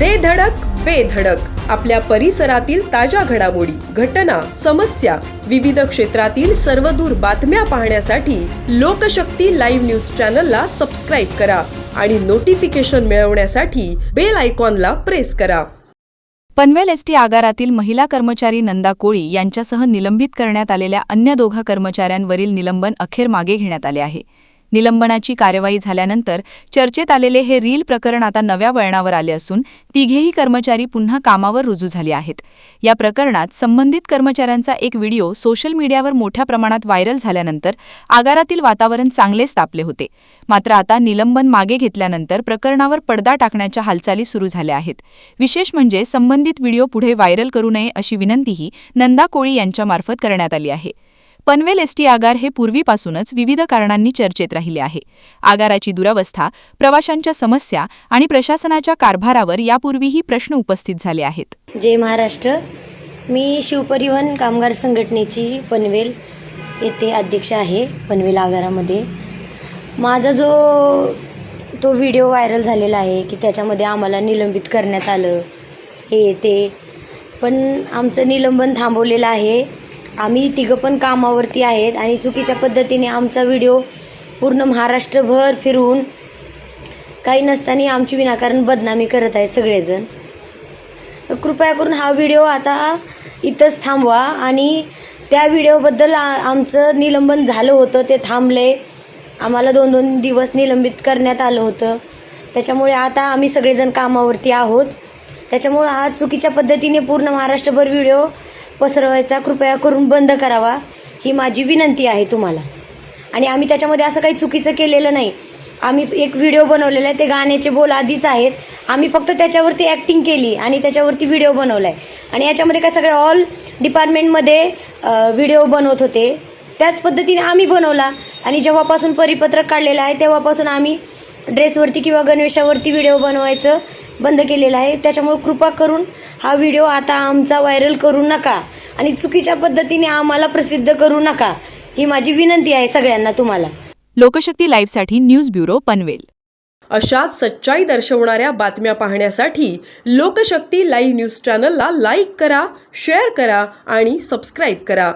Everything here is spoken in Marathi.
दे धडक बेधडक आपल्या परिसरातील ताज्या घडामोडी, घटना, समस्या, विविध क्षेत्रातील सर्वदूर बातम्या पाहण्यासाठी लोकशक्ती लाईव्ह न्यूज चॅनलला सबस्क्राईब करा आणि नोटिफिकेशन मिळवण्यासाठी बेल आयकॉनला प्रेस करा. पनवेल एसटी आगारातील महिला कर्मचारी नंदा कोळी यांच्यासह निलंबित करण्यात आलेल्या अन्य दोघा कर्मचाऱ्यांवरील निलंबन अखेर मागे घेण्यात आले आहे. निलंबनाची कार्यवाही झाल्यानंतर चर्चेत आलेले हे रील प्रकरण आता नव्या वळणावर आले असून तिघेही कर्मचारी पुन्हा कामावर रुजू झाले आहेत. या प्रकरणात संबंधित कर्मचाऱ्यांचा एक व्हिडिओ सोशल मीडियावर मोठ्या प्रमाणात व्हायरल झाल्यानंतर आगारातील वातावरण चांगलेच तापले होते. मात्र आता निलंबन मागे घेतल्यानंतर प्रकरणावर पडदा टाकण्याच्या हालचाली सुरू झाल्या आहेत. विशेष म्हणजे संबंधित व्हिडिओ पुढे व्हायरल करू नये अशी विनंतीही नंदा कोळी यांच्यामार्फत करण्यात आली आहे. पनवेल एसटी आगार हे पूर्वीपासूनच विविध कारणांनी चर्चेत राहिले आहे. आगाराची दुरवस्था, प्रवाशांच्या समस्या आणि प्रशासनाच्या कारभारावर यापूर्वीही प्रश्न उपस्थित झाले आहेत. जय महाराष्ट्र. मी शिवपरिवहन कामगार संघटनेची पनवेल येथे अध्यक्ष आहे. पनवेल आगारामध्ये माझा तो व्हिडिओ व्हायरल झालेला आहे की त्याच्यामध्ये आम्हाला निलंबित करण्यात आलं हे ते, पण आमचं निलंबन थांबवलेलं आहे. आम्ही तिघं पण कामावरती आहेत आणि चुकीच्या पद्धतीने आमचा व्हिडिओ पूर्ण महाराष्ट्रभर फिरवून काही नसताना आमची विनाकारण बदनामी करत आहेत सगळेजण. कृपया करून हा व्हिडिओ आता इथंच थांबवा आणि त्या व्हिडिओबद्दल आमचं निलंबन झालं होतं ते थांबले. आम्हाला 2-2 दिवस निलंबित करण्यात आलं होतं. त्याच्यामुळे आता आम्ही सगळेजण कामावरती आहोत. त्याच्यामुळे हा चुकीच्या पद्धतीने पूर्ण महाराष्ट्रभर व्हिडिओ पसरवायचा कृपया करून बंद करावा ही माझी विनंती आहे तुम्हाला. आणि आम्ही त्याच्यामध्ये असं काही चुकीचं केलेलं नाही. आम्ही एक व्हिडिओ बनवलेला आहे, ते गाण्याचे बोल आधीच आहेत. आम्ही फक्त त्याच्यावरती ॲक्टिंग केली आणि त्याच्यावरती व्हिडिओ बनवला आहे. आणि याच्यामध्ये काय सगळे ऑल डिपार्टमेंटमध्ये व्हिडिओ बनवत होते त्याच पद्धतीने आम्ही बनवला. आणि जेव्हापासून परिपत्रक काढलेलं आहे तेव्हापासून आम्ही ड्रेसवरती किंवा गणवेशावरती व्हिडिओ बनवायचं बंद केलेलं आहे. त्याच्यामुळे कृपा करून हा व्हिडिओ आता आमचा व्हायरल करू नका आणि चुकीच्या पद्धतीने आम्हाला प्रसिद्ध करू नका ही माझी विनंती आहे सगळ्यांना तुम्हाला. लोकशक्ती लाईव्हसाठी न्यूज ब्युरो पनवेल. अशाच सच्चाई दर्शवणाऱ्या बातम्या पाहण्यासाठी लोकशक्ती लाईव्ह न्यूज चॅनलला लाईक करा, शेअर करा आणि सबस्क्राईब करा.